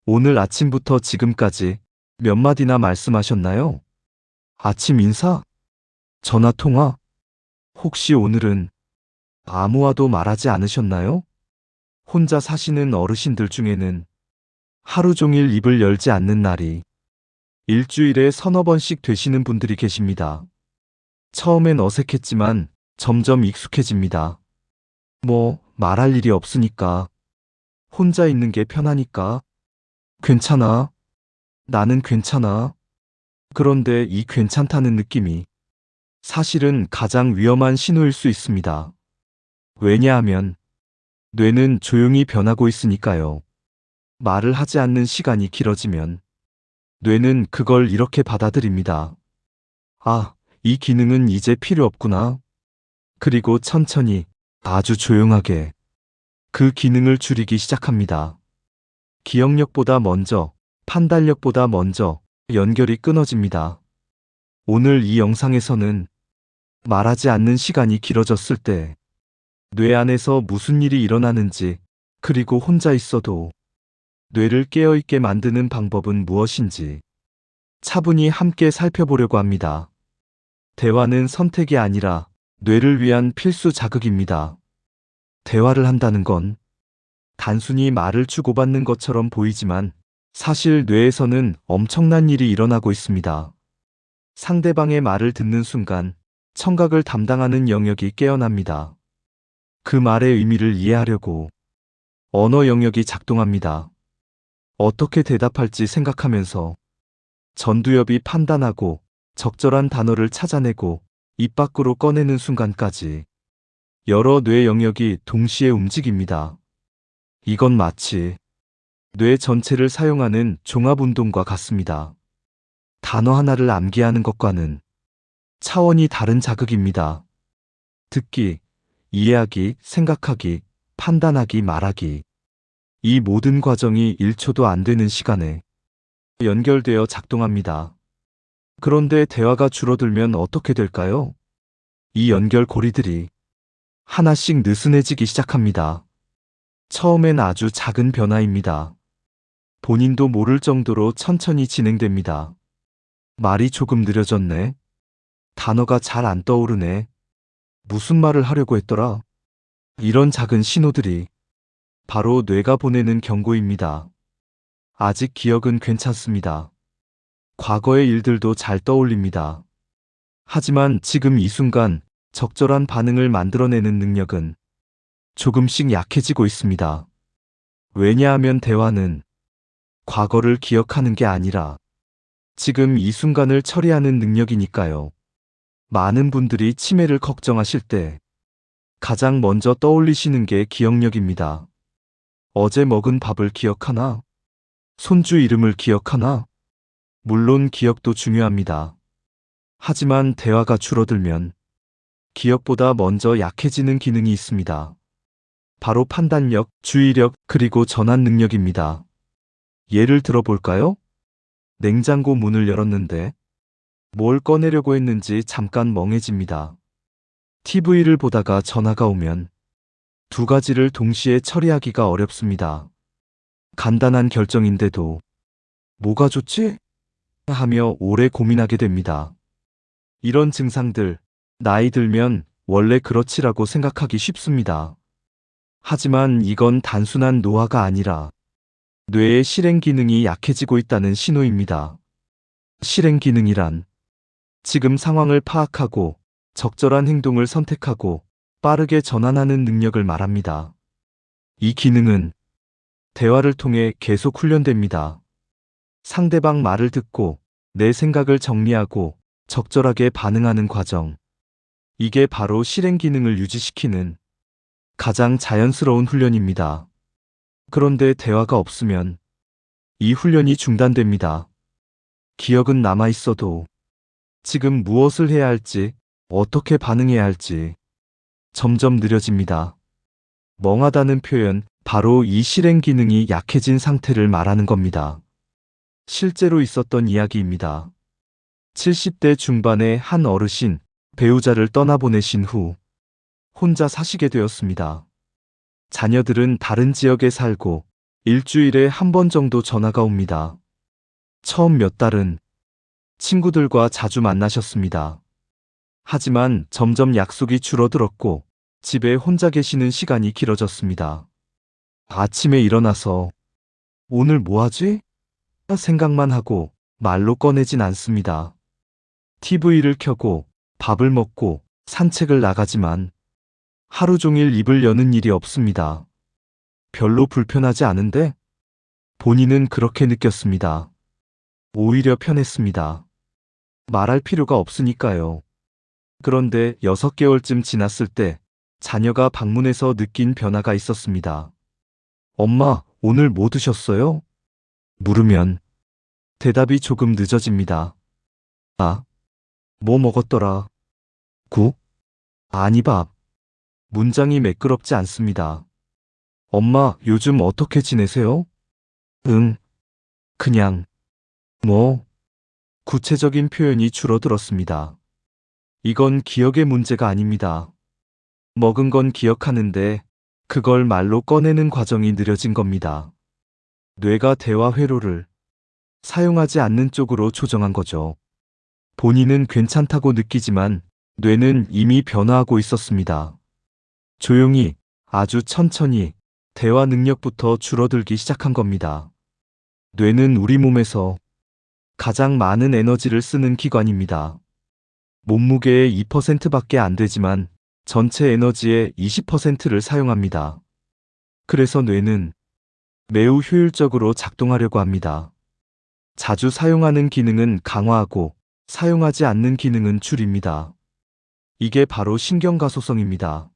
오늘 아침부터 지금까지 몇 마디나 말씀하셨나요? 아침 인사? 전화 통화? 혹시 오늘은 아무와도 말하지 않으셨나요? 혼자 사시는 어르신들 중에는 하루 종일 입을 열지 않는 날이 일주일에 서너 번씩 되시는 분들이 계십니다. 처음엔 어색했지만 점점 익숙해집니다. 말할 일이 없으니까, 혼자 있는 게 편하니까, 괜찮아. 나는 괜찮아. 그런데 이 괜찮다는 느낌이 사실은 가장 위험한 신호일 수 있습니다. 왜냐하면 뇌는 조용히 변하고 있으니까요. 말을 하지 않는 시간이 길어지면 뇌는 그걸 이렇게 받아들입니다. 아, 이 기능은 이제 필요 없구나. 그리고 천천히, 아주 조용하게 그 기능을 줄이기 시작합니다. 기억력보다 먼저, 판단력보다 먼저 연결이 끊어집니다. 오늘 이 영상에서는 말하지 않는 시간이 길어졌을 때 뇌 안에서 무슨 일이 일어나는지, 그리고 혼자 있어도 뇌를 깨어있게 만드는 방법은 무엇인지 차분히 함께 살펴보려고 합니다. 대화는 선택이 아니라 뇌를 위한 필수 자극입니다. 대화를 한다는 건 단순히 말을 주고받는 것처럼 보이지만 사실 뇌에서는 엄청난 일이 일어나고 있습니다. 상대방의 말을 듣는 순간 청각을 담당하는 영역이 깨어납니다. 그 말의 의미를 이해하려고 언어 영역이 작동합니다. 어떻게 대답할지 생각하면서 전두엽이 판단하고 적절한 단어를 찾아내고 입 밖으로 꺼내는 순간까지 여러 뇌 영역이 동시에 움직입니다. 이건 마치 뇌 전체를 사용하는 종합운동과 같습니다. 단어 하나를 암기하는 것과는 차원이 다른 자극입니다. 듣기, 이해하기, 생각하기, 판단하기, 말하기. 이 모든 과정이 1초도 안 되는 시간에 연결되어 작동합니다. 그런데 대화가 줄어들면 어떻게 될까요? 이 연결고리들이 하나씩 느슨해지기 시작합니다. 처음엔 아주 작은 변화입니다. 본인도 모를 정도로 천천히 진행됩니다. 말이 조금 느려졌네. 단어가 잘 안 떠오르네. 무슨 말을 하려고 했더라? 이런 작은 신호들이 바로 뇌가 보내는 경고입니다. 아직 기억은 괜찮습니다. 과거의 일들도 잘 떠올립니다. 하지만 지금 이 순간 적절한 반응을 만들어내는 능력은 조금씩 약해지고 있습니다. 왜냐하면 대화는 과거를 기억하는 게 아니라 지금 이 순간을 처리하는 능력이니까요. 많은 분들이 치매를 걱정하실 때 가장 먼저 떠올리시는 게 기억력입니다. 어제 먹은 밥을 기억하나? 손주 이름을 기억하나? 물론 기억도 중요합니다. 하지만 대화가 줄어들면 기억보다 먼저 약해지는 기능이 있습니다. 바로 판단력, 주의력, 그리고 전환 능력입니다. 예를 들어볼까요? 냉장고 문을 열었는데 뭘 꺼내려고 했는지 잠깐 멍해집니다. TV를 보다가 전화가 오면 두 가지를 동시에 처리하기가 어렵습니다. 간단한 결정인데도 뭐가 좋지? 하며 오래 고민하게 됩니다. 이런 증상들, 나이 들면 원래 그렇지라고 생각하기 쉽습니다. 하지만 이건 단순한 노화가 아니라 뇌의 실행 기능이 약해지고 있다는 신호입니다. 실행 기능이란 지금 상황을 파악하고 적절한 행동을 선택하고 빠르게 전환하는 능력을 말합니다. 이 기능은 대화를 통해 계속 훈련됩니다. 상대방 말을 듣고 내 생각을 정리하고 적절하게 반응하는 과정. 이게 바로 실행 기능을 유지시키는 가장 자연스러운 훈련입니다. 그런데 대화가 없으면 이 훈련이 중단됩니다. 기억은 남아 있어도 지금 무엇을 해야 할지, 어떻게 반응해야 할지 점점 느려집니다. 멍하다는 표현, 바로 이 실행 기능이 약해진 상태를 말하는 겁니다. 실제로 있었던 이야기입니다. 70대 중반의 한 어르신, 배우자를 떠나보내신 후 혼자 사시게 되었습니다. 자녀들은 다른 지역에 살고 일주일에 한 번 정도 전화가 옵니다. 처음 몇 달은 친구들과 자주 만나셨습니다. 하지만 점점 약속이 줄어들었고 집에 혼자 계시는 시간이 길어졌습니다. 아침에 일어나서 오늘 뭐 하지? 생각만 하고 말로 꺼내진 않습니다. TV를 켜고 밥을 먹고 산책을 나가지만 하루 종일 입을 여는 일이 없습니다. 별로 불편하지 않은데 본인은 그렇게 느꼈습니다. 오히려 편했습니다. 말할 필요가 없으니까요. 그런데 6개월쯤 지났을 때 자녀가 방문해서 느낀 변화가 있었습니다. 엄마, 오늘 뭐 드셨어요? 물으면 대답이 조금 늦어집니다. 아, 뭐 먹었더라? 국? 아니 밥. 문장이 매끄럽지 않습니다. 엄마, 요즘 어떻게 지내세요? 응, 그냥. 뭐? 구체적인 표현이 줄어들었습니다. 이건 기억의 문제가 아닙니다. 먹은 건 기억하는데 그걸 말로 꺼내는 과정이 느려진 겁니다. 뇌가 대화 회로를 사용하지 않는 쪽으로 조정한 거죠. 본인은 괜찮다고 느끼지만 뇌는 이미 변화하고 있었습니다. 조용히, 아주 천천히 대화 능력부터 줄어들기 시작한 겁니다. 뇌는 우리 몸에서 가장 많은 에너지를 쓰는 기관입니다. 몸무게의 2%밖에 안 되지만 전체 에너지의 20%를 사용합니다. 그래서 뇌는 매우 효율적으로 작동하려고 합니다. 자주 사용하는 기능은 강화하고 사용하지 않는 기능은 줄입니다. 이게 바로 신경가소성입니다.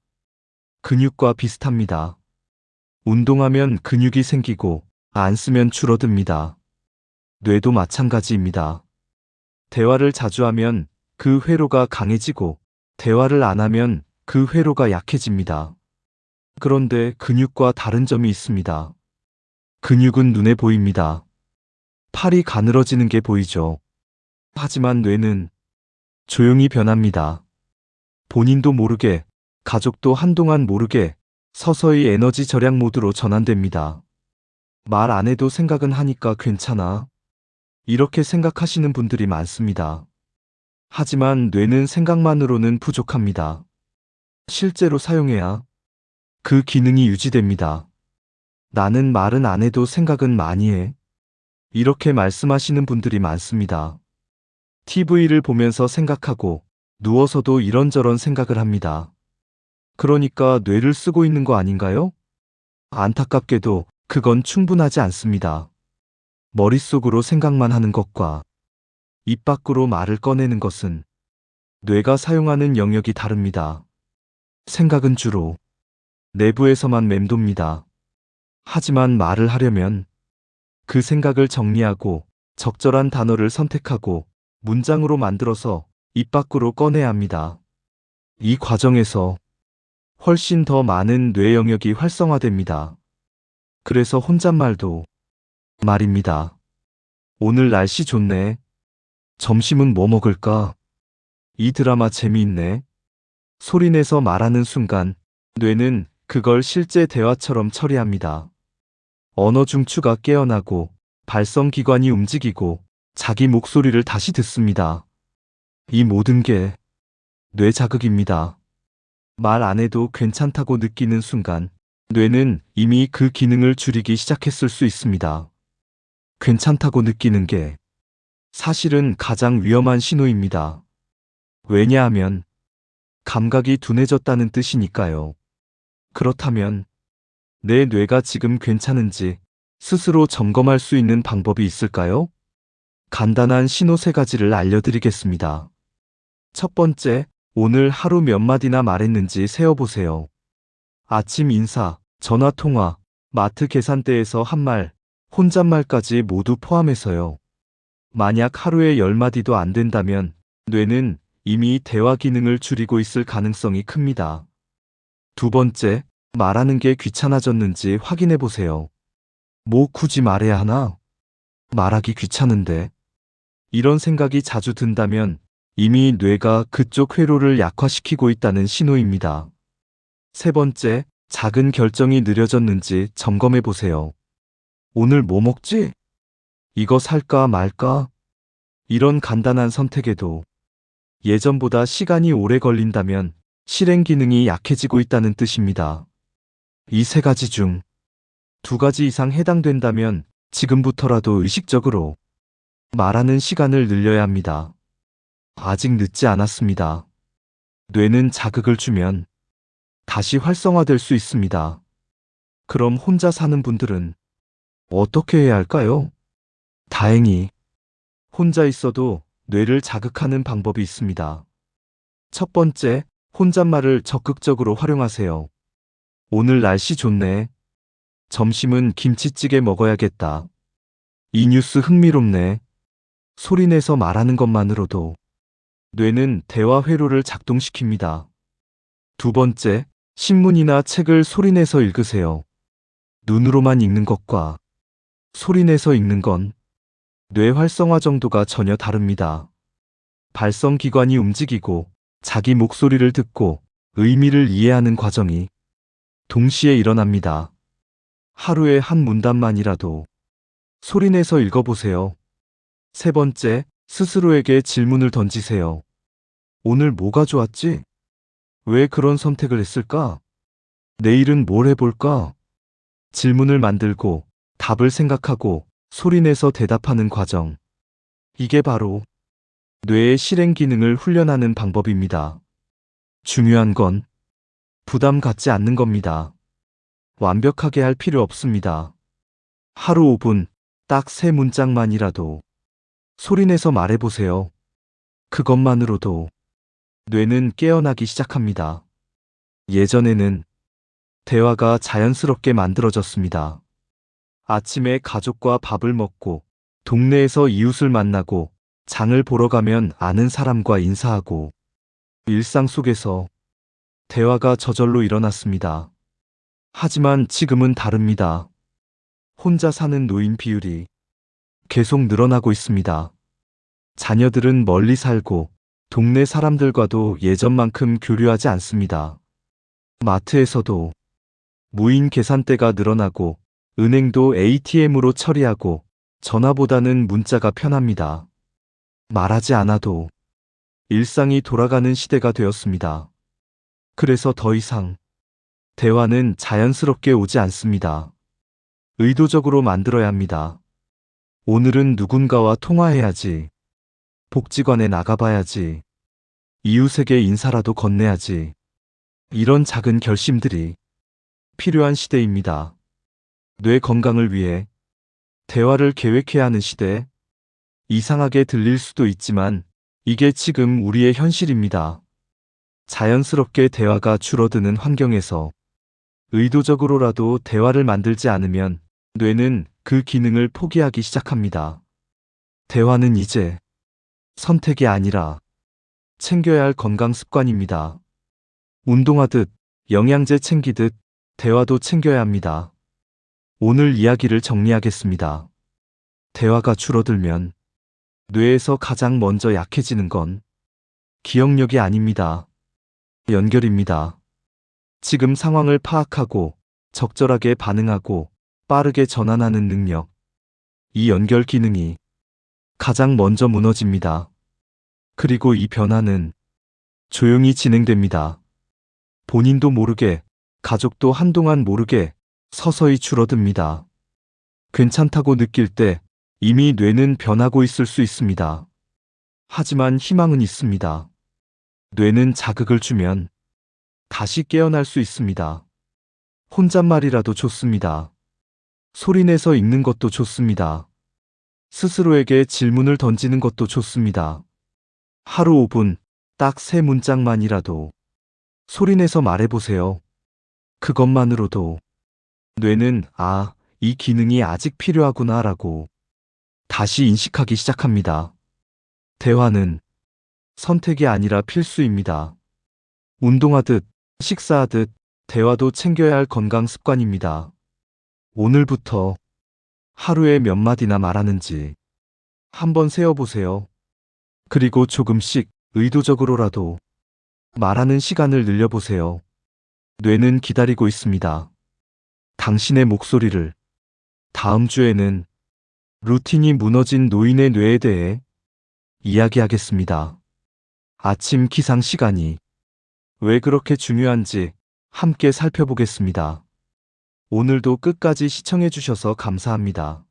근육과 비슷합니다. 운동하면 근육이 생기고 안 쓰면 줄어듭니다. 뇌도 마찬가지입니다. 대화를 자주 하면 그 회로가 강해지고 대화를 안 하면 그 회로가 약해집니다. 그런데 근육과 다른 점이 있습니다. 근육은 눈에 보입니다. 팔이 가늘어지는 게 보이죠. 하지만 뇌는 조용히 변합니다. 본인도 모르게, 가족도 한동안 모르게 서서히 에너지 절약 모드로 전환됩니다. 말 안 해도 생각은 하니까 괜찮아. 이렇게 생각하시는 분들이 많습니다. 하지만 뇌는 생각만으로는 부족합니다. 실제로 사용해야 그 기능이 유지됩니다. 나는 말은 안 해도 생각은 많이 해. 이렇게 말씀하시는 분들이 많습니다. TV를 보면서 생각하고 누워서도 이런저런 생각을 합니다. 그러니까 뇌를 쓰고 있는 거 아닌가요? 안타깝게도 그건 충분하지 않습니다. 머릿속으로 생각만 하는 것과 입 밖으로 말을 꺼내는 것은 뇌가 사용하는 영역이 다릅니다. 생각은 주로 내부에서만 맴돕니다. 하지만 말을 하려면 그 생각을 정리하고 적절한 단어를 선택하고 문장으로 만들어서 입 밖으로 꺼내야 합니다. 이 과정에서 훨씬 더 많은 뇌 영역이 활성화됩니다. 그래서 혼잣말도 말입니다. 오늘 날씨 좋네. 점심은 뭐 먹을까? 이 드라마 재미있네. 소리내서 말하는 순간 뇌는 그걸 실제 대화처럼 처리합니다. 언어 중추가 깨어나고 발성기관이 움직이고 자기 목소리를 다시 듣습니다. 이 모든 게 뇌 자극입니다. 말 안 해도 괜찮다고 느끼는 순간 뇌는 이미 그 기능을 줄이기 시작했을 수 있습니다. 괜찮다고 느끼는 게 사실은 가장 위험한 신호입니다. 왜냐하면 감각이 둔해졌다는 뜻이니까요. 그렇다면 내 뇌가 지금 괜찮은지 스스로 점검할 수 있는 방법이 있을까요? 간단한 신호 3가지를 알려드리겠습니다. 첫 번째, 오늘 하루 몇 마디나 말했는지 세어보세요. 아침 인사, 전화 통화, 마트 계산대에서 한 말, 혼잣말까지 모두 포함해서요. 만약 하루에 10마디도 안 된다면 뇌는 이미 대화 기능을 줄이고 있을 가능성이 큽니다. 두 번째, 말하는 게 귀찮아졌는지 확인해 보세요. 뭐 굳이 말해야 하나? 말하기 귀찮은데. 이런 생각이 자주 든다면 이미 뇌가 그쪽 회로를 약화시키고 있다는 신호입니다. 세 번째, 작은 결정이 느려졌는지 점검해 보세요. 오늘 뭐 먹지? 이거 살까 말까? 이런 간단한 선택에도 예전보다 시간이 오래 걸린다면 실행 기능이 약해지고 있다는 뜻입니다. 이 세 가지 중 두 가지 이상 해당된다면 지금부터라도 의식적으로 말하는 시간을 늘려야 합니다. 아직 늦지 않았습니다. 뇌는 자극을 주면 다시 활성화될 수 있습니다. 그럼 혼자 사는 분들은 어떻게 해야 할까요? 다행히 혼자 있어도 뇌를 자극하는 방법이 있습니다. 첫 번째, 혼잣말을 적극적으로 활용하세요. 오늘 날씨 좋네. 점심은 김치찌개 먹어야겠다. 이 뉴스 흥미롭네. 소리내서 말하는 것만으로도 뇌는 대화 회로를 작동시킵니다. 두 번째, 신문이나 책을 소리내서 읽으세요. 눈으로만 읽는 것과 소리내서 읽는 건 뇌 활성화 정도가 전혀 다릅니다. 발성기관이 움직이고 자기 목소리를 듣고 의미를 이해하는 과정이 동시에 일어납니다. 하루에 한 문단만이라도 소리내서 읽어보세요. 세 번째, 스스로에게 질문을 던지세요. 오늘 뭐가 좋았지? 왜 그런 선택을 했을까? 내일은 뭘 해볼까? 질문을 만들고 답을 생각하고 소리내서 대답하는 과정. 이게 바로 뇌의 실행 기능을 훈련하는 방법입니다. 중요한 건 부담 갖지 않는 겁니다. 완벽하게 할 필요 없습니다. 하루 5분, 딱 3문장만이라도 소리내서 말해보세요. 그것만으로도 뇌는 깨어나기 시작합니다. 예전에는 대화가 자연스럽게 만들어졌습니다. 아침에 가족과 밥을 먹고 동네에서 이웃을 만나고 장을 보러 가면 아는 사람과 인사하고 일상 속에서 대화가 저절로 일어났습니다. 하지만 지금은 다릅니다. 혼자 사는 노인 비율이 계속 늘어나고 있습니다. 자녀들은 멀리 살고 동네 사람들과도 예전만큼 교류하지 않습니다. 마트에서도 무인 계산대가 늘어나고 은행도 ATM으로 처리하고 전화보다는 문자가 편합니다. 말하지 않아도 일상이 돌아가는 시대가 되었습니다. 그래서 더 이상 대화는 자연스럽게 오지 않습니다. 의도적으로 만들어야 합니다. 오늘은 누군가와 통화해야지. 복지관에 나가봐야지. 이웃에게 인사라도 건네야지. 이런 작은 결심들이 필요한 시대입니다. 뇌 건강을 위해 대화를 계획해야 하는 시대. 이상하게 들릴 수도 있지만 이게 지금 우리의 현실입니다. 자연스럽게 대화가 줄어드는 환경에서 의도적으로라도 대화를 만들지 않으면 뇌는 그 기능을 포기하기 시작합니다. 대화는 이제 선택이 아니라 챙겨야 할 건강 습관입니다. 운동하듯 영양제 챙기듯 대화도 챙겨야 합니다. 오늘 이야기를 정리하겠습니다. 대화가 줄어들면 뇌에서 가장 먼저 약해지는 건 기억력이 아닙니다. 연결입니다. 지금 상황을 파악하고 적절하게 반응하고 빠르게 전환하는 능력. 이 연결 기능이 가장 먼저 무너집니다. 그리고 이 변화는 조용히 진행됩니다. 본인도 모르게, 가족도 한동안 모르게 서서히 줄어듭니다. 괜찮다고 느낄 때 이미 뇌는 변하고 있을 수 있습니다. 하지만 희망은 있습니다. 뇌는 자극을 주면 다시 깨어날 수 있습니다. 혼잣말이라도 좋습니다. 소리내서 읽는 것도 좋습니다. 스스로에게 질문을 던지는 것도 좋습니다. 하루 5분, 딱 3문장만이라도 소리내서 말해보세요. 그것만으로도 뇌는 이 기능이 아직 필요하구나 라고 다시 인식하기 시작합니다. 대화는 선택이 아니라 필수입니다. 운동하듯 식사하듯 대화도 챙겨야 할 건강 습관입니다. 오늘부터 하루에 몇 마디나 말하는지 한번 세어보세요. 그리고 조금씩 의도적으로라도 말하는 시간을 늘려보세요. 뇌는 기다리고 있습니다. 당신의 목소리를 다음 주에는 루틴이 무너진 노인의 뇌에 대해 이야기하겠습니다. 아침 기상 시간이 왜 그렇게 중요한지 함께 살펴보겠습니다. 오늘도 끝까지 시청해 주셔서 감사합니다.